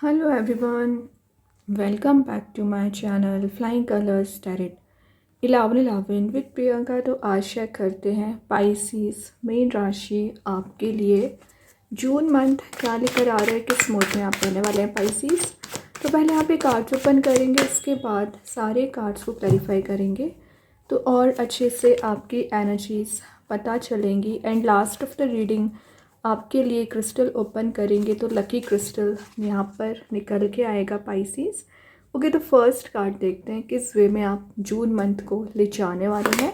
Hello everyone, welcome back to my channel Flying Colors Tarot 1111 with Priyanka. तो आशा करते हैं Pisces main राशि आपके लिए जून मंथ क्या लेकर आ रहे हैं, किस मोड में आप रहने वाले हैं पाइसिस। तो पहले यहाँ पे कार्ड्स ओपन करेंगे, उसके बाद सारे कार्ड्स को क्लैरिफाई करेंगे तो और अच्छे से आपकी एनर्जीज पता चलेंगी। And last of the reading आपके लिए क्रिस्टल ओपन करेंगे तो लकी क्रिस्टल यहाँ पर निकल के आएगा पाइसिस। ओके, तो फर्स्ट कार्ड देखते हैं किस वे में आप जून मंथ को ले जाने वाले हैं।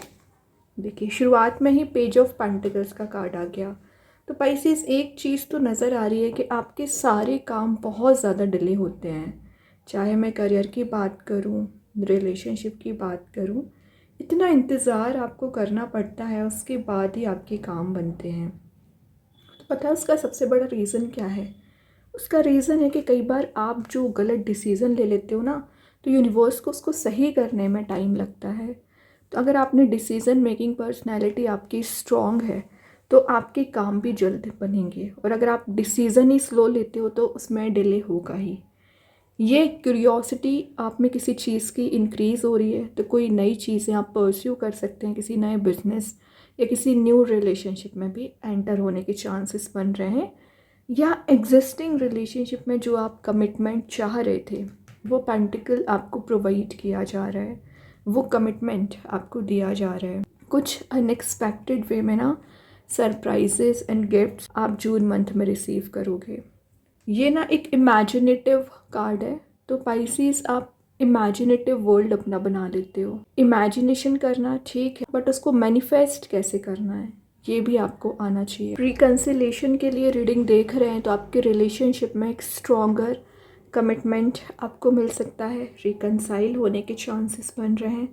देखिए शुरुआत में ही पेज ऑफ पेंटिकल्स का कार्ड आ गया। तो पाइसिस एक चीज़ तो नज़र आ रही है कि आपके सारे काम बहुत ज़्यादा डिले होते हैं। चाहे मैं करियर की बात करूँ, रिलेशनशिप की बात करूँ, इतना इंतज़ार आपको करना पड़ता है, उसके बाद ही आपके काम बनते हैं। तो पता है उसका सबसे बड़ा रीज़न क्या है? उसका रीज़न है कि कई बार आप जो गलत डिसीज़न ले लेते हो ना, तो यूनिवर्स को उसको सही करने में टाइम लगता है। तो अगर आपने डिसीज़न मेकिंग पर्सनैलिटी आपकी स्ट्रॉन्ग है तो आपके काम भी जल्द बनेंगे, और अगर आप डिसीज़न ही स्लो लेते हो तो उसमें डिले होगा ही। ये क्यूरियोसिटी आप में किसी चीज़ की इंक्रीज़ हो रही है तो कोई नई चीज़ें आप परस्यू कर सकते हैं, किसी नए बिजनेस या किसी न्यू रिलेशनशिप में भी एंटर होने के चांसेस बन रहे हैं, या एग्जिस्टिंग रिलेशनशिप में जो आप कमिटमेंट चाह रहे थे वो पेंटिकल आपको प्रोवाइड किया जा रहा है, वो कमिटमेंट आपको दिया जा रहा है। कुछ अनएक्सपेक्टेड वे में ना सरप्राइजेस एंड गिफ्ट्स आप जून मंथ में रिसीव करोगे। ये ना एक इमेजिनेटिव कार्ड है। तो पाइसिस आप इमेजिनेटिव वर्ल्ड अपना बना लेते हो। इमेजिनेशन करना ठीक है, बट उसको मैनिफेस्ट कैसे करना है ये भी आपको आना चाहिए। रिकन्सिलेशन के लिए रीडिंग देख रहे हैं तो आपके रिलेशनशिप में एक स्ट्रॉन्गर कमिटमेंट आपको मिल सकता है, रिकन्साइल होने के चांसेस बन रहे हैं।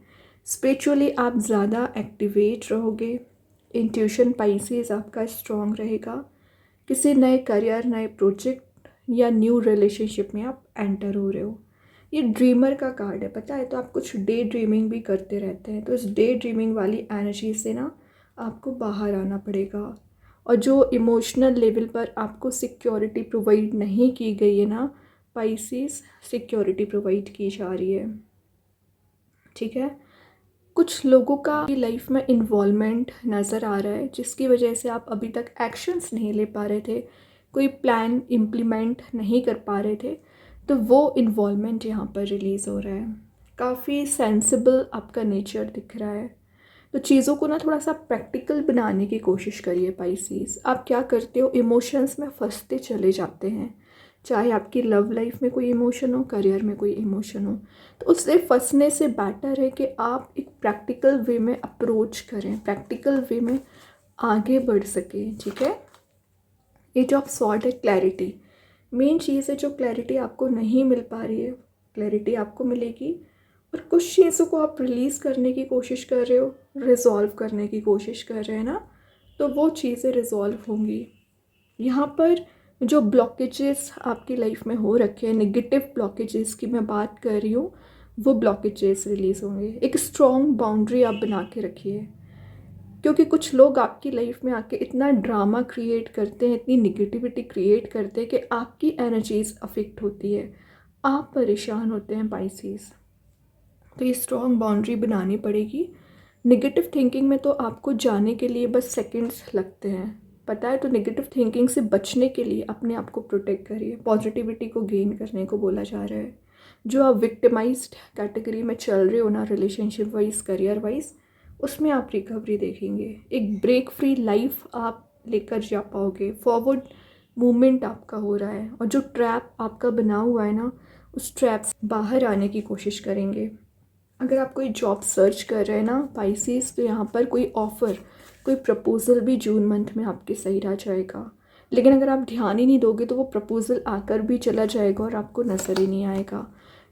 स्पिरिचुअली आप ज़्यादा एक्टिवेट रहोगे। इंट्यूशन पाइसिस आपका स्ट्रॉन्ग रहेगा। किसी नए करियर, नए प्रोजेक्ट या न्यू रिलेशनशिप में आप एंटर हो रहे हो। ये ड्रीमर का कार्ड है, पता है। तो आप कुछ डे ड्रीमिंग भी करते रहते हैं, तो इस डे ड्रीमिंग वाली एनर्जी से ना आपको बाहर आना पड़ेगा। और जो इमोशनल लेवल पर आपको सिक्योरिटी प्रोवाइड नहीं की गई है ना पाइसिस, सिक्योरिटी प्रोवाइड की जा रही है, ठीक है। कुछ लोगों का लाइफ में इन्वॉल्वमेंट नज़र आ रहा है जिसकी वजह से आप अभी तक एक्शंस नहीं ले पा रहे थे, कोई प्लान इम्प्लीमेंट नहीं कर पा रहे थे, तो वो इन्वॉल्वमेंट यहाँ पर रिलीज़ हो रहा है। काफ़ी सेंसिबल आपका नेचर दिख रहा है। तो चीज़ों को ना थोड़ा सा प्रैक्टिकल बनाने की कोशिश करिए पाइसिस। आप क्या करते हो, इमोशंस में फंसते चले जाते हैं। चाहे आपकी लव लाइफ में कोई इमोशन हो, करियर में कोई इमोशन हो, तो उससे फंसने से बेटर है कि आप एक प्रैक्टिकल वे में अप्रोच करें, प्रैक्टिकल वे में आगे बढ़ सकें, ठीक है। एज ऑफ सॉर्ट है क्लैरिटी, मेन चीज़ है। जो क्लैरिटी आपको नहीं मिल पा रही है, क्लैरिटी आपको मिलेगी। और कुछ चीज़ों को आप रिलीज़ करने की कोशिश कर रहे हो, रिजॉल्व करने की कोशिश कर रहे हैं ना, तो वो चीज़ें रिजॉल्व होंगी। यहाँ पर जो ब्लॉकेजेस आपकी लाइफ में हो रखे हैं, नेगेटिव ब्लॉकेजेस की मैं बात कर रही हूँ, वो ब्लॉकेजेस रिलीज़ होंगे। एक स्ट्रॉन्ग बाउंड्री आप बना के रखिए, क्योंकि कुछ लोग आपकी लाइफ में आके इतना ड्रामा क्रिएट करते हैं, इतनी निगेटिविटी क्रिएट करते हैं कि आपकी एनर्जीज अफेक्ट होती है, आप परेशान होते हैं पाइसिस। तो ये स्ट्रॉन्ग बाउंड्री बनानी पड़ेगी। नेगेटिव थिंकिंग में तो आपको जाने के लिए बस सेकंड्स लगते हैं, पता है। तो नेगेटिव थिंकिंग से बचने के लिए अपने आप को प्रोटेक्ट करिए, पॉजिटिविटी को गेन करने को बोला जा रहा है। जो आप विक्टिमाइज्ड कैटेगरी में चल रहे हो ना, रिलेशनशिप वाइज, करियर वाइज, उसमें आप रिकवरी देखेंगे। एक ब्रेक फ्री लाइफ आप लेकर जा पाओगे, फॉरवर्ड मूवमेंट आपका हो रहा है। और जो ट्रैप आपका बना हुआ है ना, उस ट्रैप से बाहर आने की कोशिश करेंगे। अगर आप कोई जॉब सर्च कर रहे हैं ना पाइसिस, तो यहाँ पर कोई ऑफ़र, कोई प्रपोज़ल भी जून मंथ में आपके सही रह जाएगा। लेकिन अगर आप ध्यान ही नहीं दोगे तो वो प्रपोज़ल आकर भी चला जाएगा और आपको नज़र ही नहीं आएगा।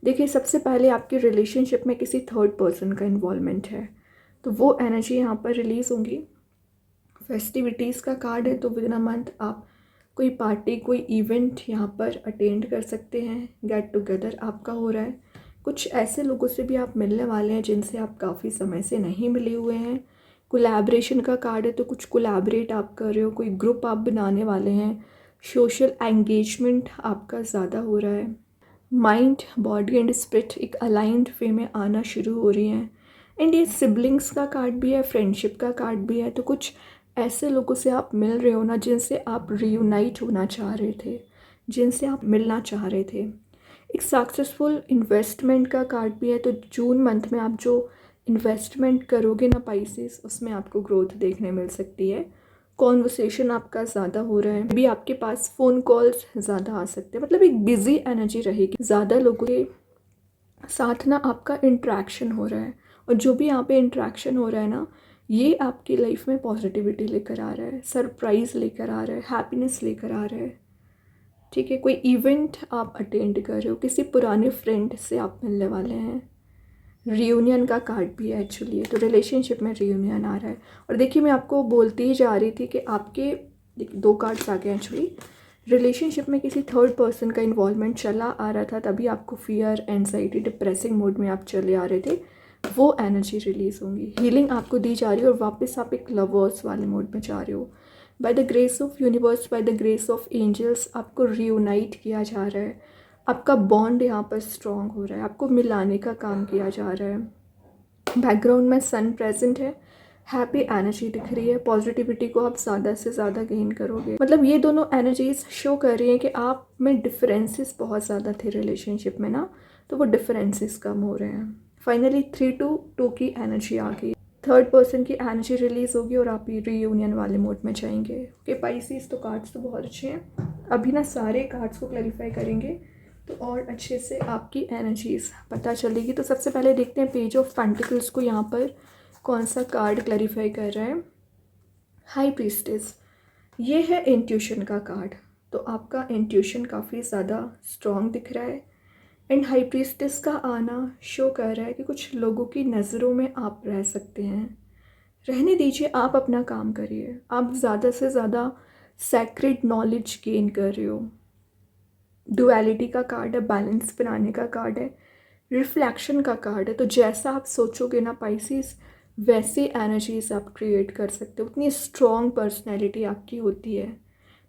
देखिए सबसे पहले आपके रिलेशनशिप में किसी थर्ड पर्सन का इन्वॉल्वमेंट है, तो वो एनर्जी यहाँ पर रिलीज़ होंगी। फेस्टिविटीज़ का कार्ड है, तो विद इन अ मंथ आप कोई पार्टी, कोई इवेंट यहाँ पर अटेंड कर सकते हैं। गेट टुगेदर आपका हो रहा है। कुछ ऐसे लोगों से भी आप मिलने वाले हैं जिनसे आप काफ़ी समय से नहीं मिले हुए हैं। कोलैबोरेशन का कार्ड है, तो कुछ कोलैबोरेट आप कर रहे हो, कोई ग्रुप आप बनाने वाले हैं। सोशल एंगेजमेंट आपका ज़्यादा हो रहा है। माइंड, बॉडी एंड स्पिरिट एक अलाइंड वे में आना शुरू हो रही हैं। एंड ये सिबलिंग्स का कार्ड भी है, फ्रेंडशिप का कार्ड भी है। तो कुछ ऐसे लोगों से आप मिल रहे हो ना जिनसे आप रियूनाइट होना चाह रहे थे, जिनसे आप मिलना चाह रहे थे। एक सक्सेसफुल इन्वेस्टमेंट का कार्ड भी है। तो जून मंथ में आप जो इन्वेस्टमेंट करोगे ना पाइसेस, उसमें आपको ग्रोथ देखने मिल सकती है। कॉन्वर्सेशन आपका ज़्यादा हो रहा है, भी आपके पास फ़ोन कॉल्स ज़्यादा आ सकते हैं। मतलब एक बिजी एनर्जी रहेगी, ज़्यादा लोगों के साथ ना आपका इंट्रैक्शन हो रहा है। और जो भी यहाँ पे इंट्रैक्शन हो रहा है ना, ये आपकी लाइफ में पॉजिटिविटी लेकर आ रहा है, सरप्राइज़ लेकर आ रहा है, हैप्पीनेस लेकर आ रहा है। ठीक है, कोई इवेंट आप अटेंड कर रहे हो, किसी पुराने फ्रेंड से आप मिलने वाले हैं। रियूनियन का कार्ड भी है एक्चुअली, तो रिलेशनशिप में रियूनियन आ रहा है। और देखिए, मैं आपको बोलती ही जा रही थी कि आपके दो कार्ड्स आ गए एक्चुअली। रिलेशनशिप में किसी थर्ड पर्सन का इन्वॉल्वमेंट चला आ रहा था, तभी आपको फियर, एंजाइटी, डिप्रेसिंग मोड में आप चले आ रहे थे। वो एनर्जी रिलीज़ होंगी, हीलिंग आपको दी जा रही है और वापस आप एक लवर्स वाले मोड में जा रहे हो। By the grace of universe, by the grace of angels आपको रियूनाइट किया जा रहा है। आपका बॉन्ड यहाँ पर स्ट्रॉन्ग हो रहा है, आपको मिलाने का काम किया जा रहा है। बैकग्राउंड में सन प्रेजेंट है, हैप्पी एनर्जी दिख रही है। पॉजिटिविटी को आप ज़्यादा से ज़्यादा गेन करोगे। मतलब ये दोनों एनर्जीज शो कर रही हैं कि आप में डिफरेंसेस बहुत ज़्यादा थे रिलेशनशिप में ना, तो वो डिफरेंसेस कम हो रहे हैं। फाइनली 3-2 की एनर्जी आ गई, थर्ड पर्सन की एनर्जी रिलीज होगी और आप रीयूनियन वाले मोड में जाएंगे। ओके पाइसेस, तो कार्ड्स तो बहुत अच्छे हैं। अभी ना सारे कार्ड्स को क्लैरिफाई करेंगे तो और अच्छे से आपकी एनर्जीज पता चलेगी। तो सबसे पहले देखते हैं पेज ऑफ पेंटिकल्स को यहाँ पर कौन सा कार्ड क्लैरिफाई कर रहा है। हाई प्रीस्टेस, ये है इंट्यूशन का कार्ड। तो आपका इंट्यूशन काफ़ी ज़्यादा स्ट्रॉन्ग दिख रहा है। एंड हाई प्रीस्टेस का आना शो कर रहा है कि कुछ लोगों की नज़रों में आप रह सकते हैं। रहने दीजिए, आप अपना काम करिए। आप ज़्यादा से ज़्यादा सैक्रेड नॉलेज गेन कर रहे हो। डुअलिटी का कार्ड है, बैलेंस बनाने का कार्ड है, रिफ्लेक्शन का कार्ड है। तो जैसा आप सोचोगे ना पाइसेस, वैसे एनर्जीज आप क्रिएट कर सकते हो। उतनी स्ट्रॉन्ग पर्सनैलिटी आपकी होती है।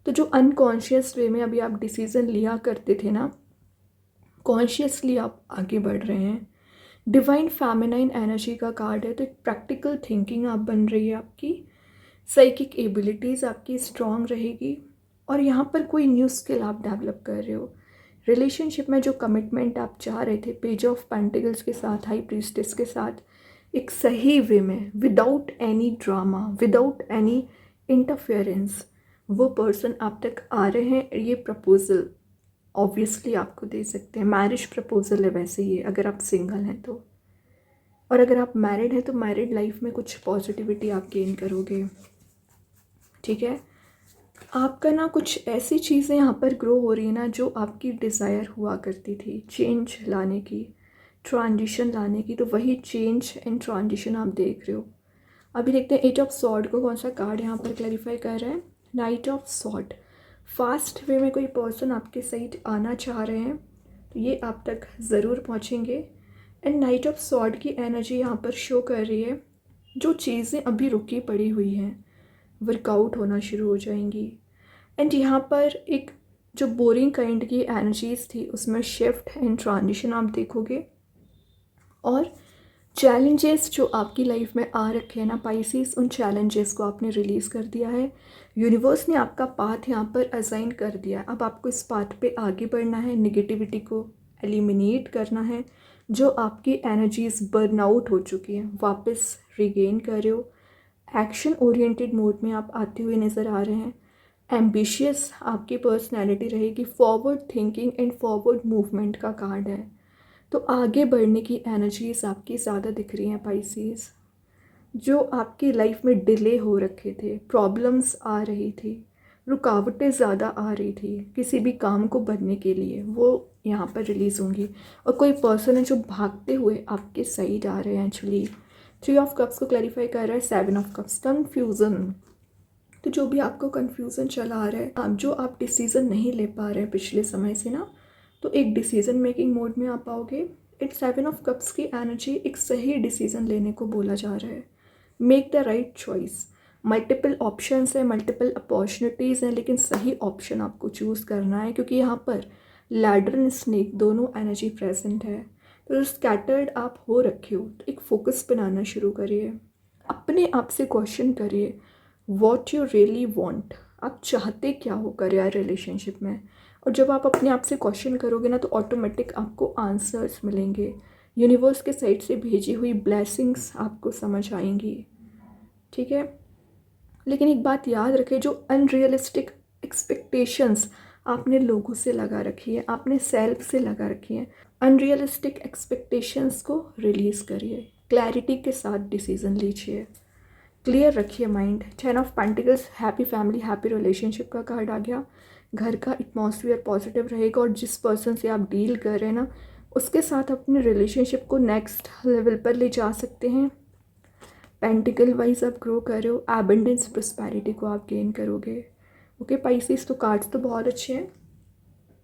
तो जो अनकॉन्शियस वे में अभी आप डिसीज़न लिया करते थे ना, कॉन्शियसली आप आगे बढ़ रहे हैं। डिवाइन फेमिनाइन एनर्जी का कार्ड है। तो एक प्रैक्टिकल थिंकिंग आप बन रही है आपकी, साइकिक एबिलिटीज़ आपकी स्ट्रॉन्ग रहेगी। और यहाँ पर कोई न्यू स्किल आप डेवलप कर रहे हो। रिलेशनशिप में जो कमिटमेंट आप चाह रहे थे पेज ऑफ पेंटिकल्स के साथ, हाई प्रीस्टेस के साथ, एक सही वे में, without any drama, without any interference, वो पर्सन आप तक आ रहे हैं। ये प्रपोजल ऑब्वियसली आपको दे सकते हैं। मैरिज प्रपोजल है वैसे ये, अगर आप सिंगल हैं तो। और अगर आप मैरिड हैं तो मैरिड लाइफ में कुछ पॉजिटिविटी आप गेन करोगे। ठीक है, आपका ना कुछ ऐसी चीज़ें यहाँ पर ग्रो हो रही है ना जो आपकी डिज़ायर हुआ करती थी, चेंज लाने की, ट्रांजिशन लाने की। तो वही चेंज एंड ट्रांजिशन आप देख रहे हो। अभी देखते हैं एट ऑफ सॉर्ड को कौन सा कार्ड यहाँ पर क्लैरिफाई कर रहा है। Night of sword, fast way में कोई पर्सन आपके साइड आना चाह रहे हैं, तो ये आप तक ज़रूर पहुँचेंगे। एंड नाइट ऑफ सॉर्ड की एनर्जी यहाँ पर शो कर रही है, जो चीज़ें अभी रुकी पड़ी हुई हैं वर्कआउट होना शुरू हो जाएंगी। एंड यहाँ पर एक जो बोरिंग काइंड की एनर्जीज थी उसमें शिफ्ट एंड ट्रांजिशन आप देखोगे। और चैलेंजेस जो आपकी लाइफ में आ रखे हैं ना पाइसेस, उन चैलेंजेस को आपने रिलीज़ कर दिया है। यूनिवर्स ने आपका पाथ यहाँ पर असाइन कर दिया है। अब आपको इस पाथ पे आगे बढ़ना है, निगेटिविटी को एलिमिनेट करना है। जो आपकी एनर्जीज बर्न आउट हो चुकी हैं वापस रिगेन कर रहे हो। एक्शन ओरिएंटेड मोड में आप आते हुए नज़र आ रहे हैं। एम्बिशियस आपकी पर्सनैलिटी रहेगी। Forward thinking and forward movement का कार्ड है। तो आगे बढ़ने की एनर्जीज आपकी ज़्यादा दिख रही हैं पाइसेस। जो आपकी लाइफ में डिले हो रखे थे, प्रॉब्लम्स आ रही थी, रुकावटें ज़्यादा आ रही थी किसी भी काम को बनने के लिए, वो यहाँ पर रिलीज़ होंगी। और कोई पर्सन है जो भागते हुए आपके साइड आ रहे हैं एक्चुअली। 3 ऑफ कप्स को क्लैरिफाई कर रहा है। 7 ऑफ कप्स, कन्फ्यूज़न। तो जो भी आपको कन्फ्यूज़न चला आ रहा है, जो आप डिसीज़न नहीं ले पा रहे हैं पिछले समय से ना, तो एक डिसीज़न मेकिंग मोड में आप आओगे। इट्स 7 ऑफ कप्स की एनर्जी एक सही डिसीज़न लेने को बोला जा रहा है। Make the right choice. Multiple options हैं, मल्टीपल अपॉर्चुनिटीज़ हैं, लेकिन सही ऑप्शन आपको चूज़ करना है, क्योंकि यहाँ पर लैडर एंड स्नेक दोनों एनर्जी प्रेजेंट है। तो स्कैटर्ड आप हो रखे हो तो एक फोकस बनाना शुरू करिए, अपने आप से क्वेश्चन करिए वॉट यू रियली वॉन्ट, आप चाहते क्या हो करियर रिलेशनशिप में। और जब आप अपने आप से क्वेश्चन करोगे ना तो ऑटोमेटिक आपको आंसर्स मिलेंगे, यूनिवर्स के साइड से भेजी हुई ब्लेसिंग्स आपको समझ आएंगी, ठीक है। लेकिन एक बात याद रखें, जो अनरियलिस्टिक एक्सपेक्टेशंस आपने लोगों से लगा रखी है, आपने सेल्फ से लगा रखी है, अनरियलिस्टिक एक्सपेक्टेशंस को रिलीज़ करिए, क्लैरिटी के साथ डिसीजन लीजिए, क्लियर रखिए mind. 10 of pentacles, happy family happy relationship का कार्ड आ गया। घर का एटमॉस्फेयर पॉजिटिव रहेगा और जिस पर्सन से आप डील कर रहे हैं ना उसके साथ अपने रिलेशनशिप को नेक्स्ट लेवल पर ले जा सकते हैं। पेंटिकल वाइज आप ग्रो कर रहे हो, एबंडेंस प्रॉस्पेरिटी को आप गेन करोगे। ओके पाइसेस, तो कार्ड्स तो बहुत अच्छे हैं।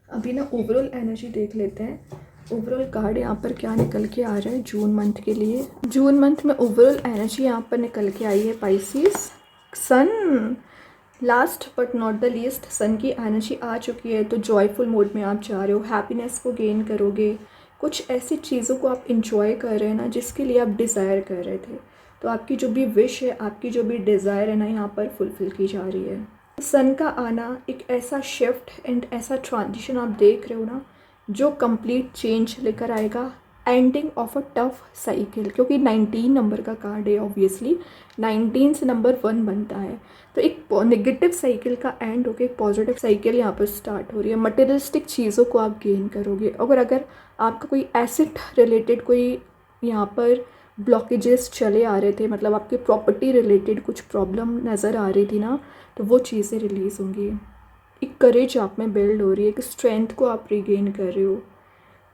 अभी ना ओवरऑल एनर्जी देख लेते हैं, ओवरऑल कार्ड यहाँ पर क्या निकल के आ रहा है जून मंथ के लिए। जून मंथ में ओवरऑल एनर्जी यहाँ पर निकल के आई है Pisces. Sun, last but not the least, sun की एनर्जी आ चुकी है, तो जॉयफुल मोड में आप जा रहे हो, हैप्पीनेस को गेन करोगे, कुछ ऐसी चीज़ों को आप इंजॉय कर रहे हैं ना जिसके लिए आप डिज़ायर कर रहे थे, तो आपकी जो भी विश है, आपकी जो भी डिज़ायर है ना यहाँ पर फुलफ़िल की जा रही है। सन का आना एक ऐसा शिफ्ट एंड ऐसा ट्रांजिशन आप देख रहे हो ना जो कंप्लीट चेंज लेकर आएगा, ending of a tough cycle, क्योंकि 19 नंबर का कार्ड है, ऑब्वियसली 19 से नंबर 1 बनता है, तो एक नेगेटिव साइकिल का एंड होकर एक पॉजिटिव साइकिल यहाँ पर स्टार्ट हो रही है। मटेरियलिस्टिक चीज़ों को आप गेन करोगे, अगर आपका कोई एसेट रिलेटेड कोई यहाँ पर ब्लॉकेजेस चले आ रहे थे, मतलब आपके प्रॉपर्टी रिलेटेड कुछ प्रॉब्लम नज़र आ रही थी ना, तो वो चीज़ें रिलीज़ होंगी। एक करेज आप में बिल्ड हो रही है, एक स्ट्रेंथ को आप रिगेन कर रहे हो,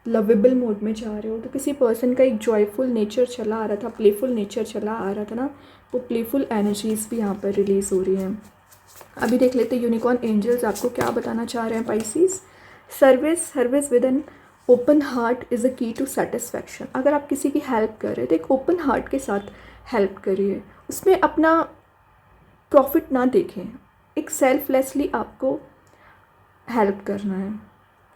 लवेबल मोड में जा रहे हो। तो किसी पर्सन का एक जॉयफुल नेचर चला आ रहा था, प्लेफुल नेचर चला आ रहा था ना, वो प्लेफुल एनर्जीज़ भी यहाँ पर रिलीज़ हो रही हैं। अभी देख लेते हैं यूनिकॉर्न एंजल्स आपको क्या बताना चाह रहे हैं Pisces. Service with an open heart is a की टू सेटिस्फैक्शन। अगर आप किसी की हेल्प कर रहे हैं तो एक ओपन हार्ट के साथ हेल्प करिए, उसमें अपना प्रॉफिट ना देखें, एक सेल्फलेसली आपको हेल्प करना है,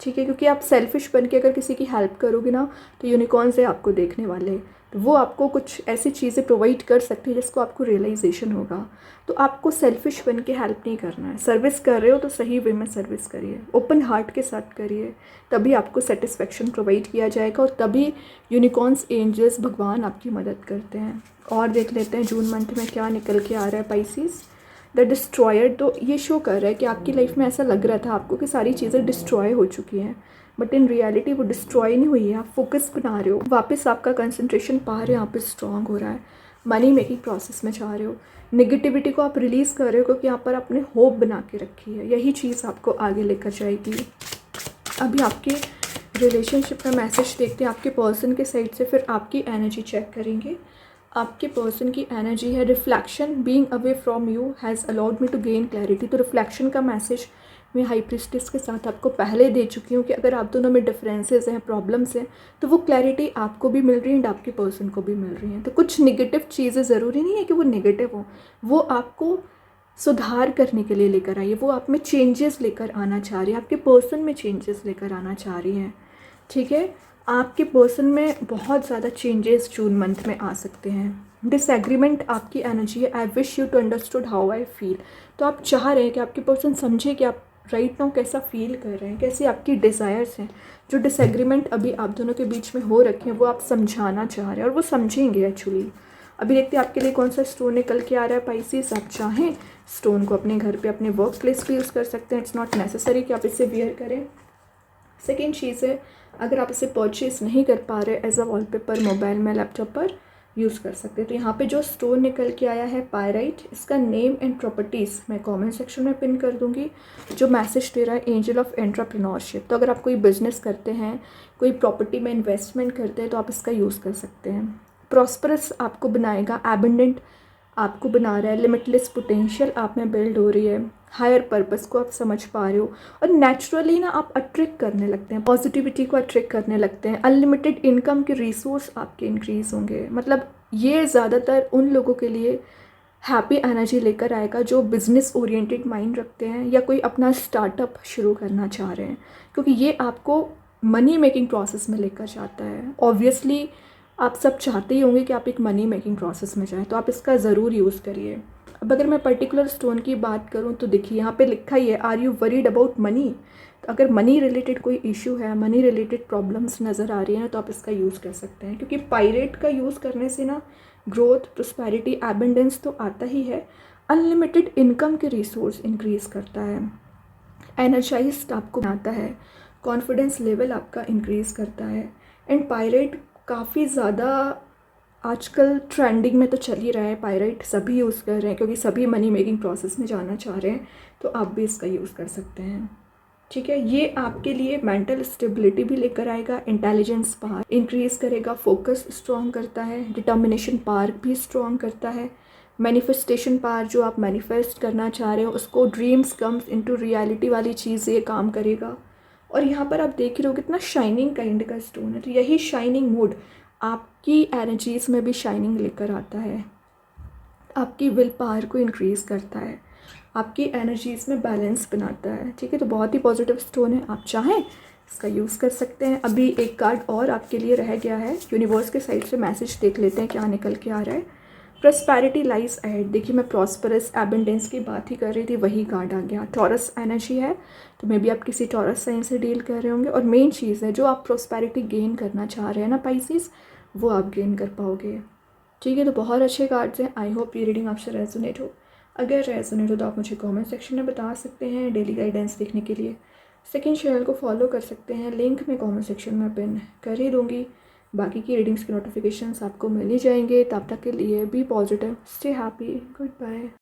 ठीक है, क्योंकि आप सेल्फिश बन के अगर किसी की हेल्प करोगे ना तो यूनिकॉर्न से आपको देखने वाले हैं, तो वो आपको कुछ ऐसी चीज़ें प्रोवाइड कर सकते हैं जिसको आपको रियलाइजेशन होगा। तो आपको सेल्फिश बन के हेल्प नहीं करना है, सर्विस कर रहे हो तो सही वे में सर्विस करिए, ओपन हार्ट के साथ करिए, तभी आपको सेटिस्फेक्शन प्रोवाइड किया जाएगा और तभी यूनिकॉर्न्स एंजल्स भगवान आपकी मदद करते हैं। और देख लेते हैं जून मंथ में क्या निकल के आ रहा है पाइसेस। द डिस्ट्रॉयर, तो ये शो कर रहा है कि आपकी लाइफ में ऐसा लग रहा था आपको कि सारी चीज़ें डिस्ट्रॉय हो चुकी हैं, बट इन रियलिटी वो डिस्ट्रॉय नहीं हुई है, आप फोकस बना रहे हो, वापस आपका कंसंट्रेशन पावर यहाँ पे स्ट्रॉन्ग हो रहा है, मनी मेकिंग प्रोसेस में जा रहे हो, नेगेटिविटी को आप रिलीज़ कर रहे हो क्योंकि यहाँ पर आपने होप बना के रखी है, यही चीज़ आपको आगे लेकर जाएगी। अभी आपके रिलेशनशिप में मैसेज देखते हैं आपके पर्सन के साइड से, फिर आपकी एनर्जी चेक करेंगे। आपके पर्सन की एनर्जी है reflection, being away from you has allowed me to gain clarity. तो रिफ्लेक्शन का मैसेज मैं हाई प्रीस्टेस के साथ आपको पहले दे चुकी हूँ कि अगर आप दोनों में डिफरेंसेस हैं, प्रॉब्लम्स हैं, तो वो क्लैरिटी आपको भी मिल रही है एंड आपके पर्सन को भी मिल रही है। तो कुछ नेगेटिव चीज़ें ज़रूरी नहीं है कि वो नेगेटिव हो, वो आपको सुधार करने के लिए लेकर आई है, वो आप में चेंजेस लेकर आना चाह रही है, आपके पर्सन में चेंजेस लेकर आना चाह रही हैं, ठीक है। आपके पर्सन में बहुत ज़्यादा चेंजेस जून मंथ में आ सकते हैं। डिसएग्रीमेंट आपकी एनर्जी है, I wish you to understood how I feel. तो आप चाह रहे हैं कि आपके पर्सन समझे कि आप राइट नाउ कैसा फील कर रहे हैं, कैसी आपकी डिज़ायर्स हैं। जो डिसएग्रीमेंट अभी आप दोनों के बीच में हो रखे हैं वो आप समझाना चाह रहे हैं और वो समझेंगे एक्चुअली। अभी देखते हैं आपके लिए कौन सा स्टोन निकल के आ रहा है पाइसेस। आप चाहें स्टोन को अपने घर पे अपने वर्क प्लेस पे यूज़ कर सकते हैं, इट्स नॉट नेसेसरी कि आप इसे वियर करें। सेकेंड चीज़ है, अगर आप इसे परचेज नहीं कर पा रहे एज अ वॉलपेपर मोबाइल में लैपटॉप पर यूज़ कर सकते हैं। तो यहाँ पे जो स्टोन निकल के आया है पायराइट, इसका नेम एंड प्रॉपर्टीज़ मैं कमेंट सेक्शन में पिन कर दूँगी। जो मैसेज दे रहा है एंजल ऑफ एंटरप्रेन्योरशिप, तो अगर आप कोई बिजनेस करते हैं, कोई प्रॉपर्टी में इन्वेस्टमेंट करते हैं तो आप इसका यूज़ कर सकते हैं। प्रॉस्परस आपको बनाएगा, एबंडेंट आपको बना रहा है, लिमिटलेस पोटेंशियल आप में बिल्ड हो रही है, हायर पर्पस को आप समझ पा रहे हो और नेचुरली ना आप अट्रैक्ट करने लगते हैं, पॉजिटिविटी को अट्रैक्ट करने लगते हैं। अनलिमिटेड इनकम के रिसोर्स आपके इंक्रीज़ होंगे। मतलब ये ज़्यादातर उन लोगों के लिए हैप्पी एनर्जी लेकर आएगा जो बिज़नेस ओरिएंटेड माइंड रखते हैं या कोई अपना स्टार्टअप शुरू करना चाह रहे हैं, क्योंकि ये आपको मनी मेकिंग प्रोसेस में लेकर जाता है। ऑब्वियसली आप सब चाहते ही होंगे कि आप एक मनी मेकिंग प्रोसेस में जाएं, तो आप इसका ज़रूर यूज़ करिए। अब अगर मैं पर्टिकुलर स्टोन की बात करूं तो देखिए यहाँ पे लिखा ही है, are you worried about money. तो अगर मनी रिलेटेड कोई इशू है, मनी रिलेटेड प्रॉब्लम्स नज़र आ रही हैं, तो आप इसका यूज़ कर सकते हैं, क्योंकि पायरेट का यूज़ करने से ना ग्रोथ, प्रोस्पेरिटी, एबंडेंस तो आता ही है, अनलिमिटेड इनकम के रिसोर्स इंक्रीज़ करता है, एनर्जाइज्ड आपको बनाता है, कॉन्फिडेंस लेवल आपका इंक्रीज़ करता है। एंड पायरेट काफ़ी ज़्यादा आजकल ट्रेंडिंग में तो चल ही रहा है, पायरेट सभी यूज़ कर रहे हैं क्योंकि सभी मनी मेकिंग प्रोसेस में जाना चाह रहे हैं, तो आप भी इसका यूज़ कर सकते हैं। ठीक है, ये आपके लिए मेंटल स्टेबिलिटी भी लेकर आएगा, इंटेलिजेंस पावर इंक्रीज़ करेगा, फोकस स्ट्रॉन्ग करता है, डिटर्मिनेशन पावर भी स्ट्रॉन्ग करता है, मैनिफेस्टेशन पावर, जो आप मैनिफेस्ट करना चाह रहे हो उसको ड्रीम्स कम्स इनटू रियलिटी वाली चीज़ ये काम करेगा। और यहाँ पर आप देख रहे हो कितना शाइनिंग काइंड का स्टोन है, तो यही शाइनिंग मूड आपकी एनर्जीज़ में भी शाइनिंग लेकर आता है, आपकी विल पावर को इंक्रीज़ करता है, आपकी एनर्जीज़ में बैलेंस बनाता है। ठीक है, तो बहुत ही पॉजिटिव स्टोन है, आप चाहें इसका यूज़ कर सकते हैं। अभी एक कार्ड और आपके लिए रह गया है, यूनिवर्स के साइड से मैसेज देख लेते हैं क्या निकल के आ रहा है। Prosperity lies ahead. देखिए मैं प्रॉस्परस एबंडेंस की बात ही कर रही थी, वही कार्ड आ गया। टॉरस एनर्जी है, तो मे बी आप किसी टॉरस साइन से डील कर रहे होंगे, और मेन चीज़ है जो आप प्रॉस्पेरिटी गेन करना चाह रहे हैं ना पाइसेस, वो आप गेन कर पाओगे। ठीक है, तो बहुत अच्छे कार्ड्स हैं। आई होप ये रीडिंग आपसे रेजोनेट हो। अगर रेजोनेट हो तो आप मुझे कमेंट सेक्शन में बता सकते हैं। डेली गाइडेंस देखने के लिए सेकंड चैनल को फॉलो कर सकते हैं, लिंक मैं कमेंट सेक्शन में पिन कर ही दूँगी। बाकी की रीडिंग्स के नोटिफिकेशंस आपको मिल ही जाएंगे। तब तक के लिए be positive, stay happy, good bye.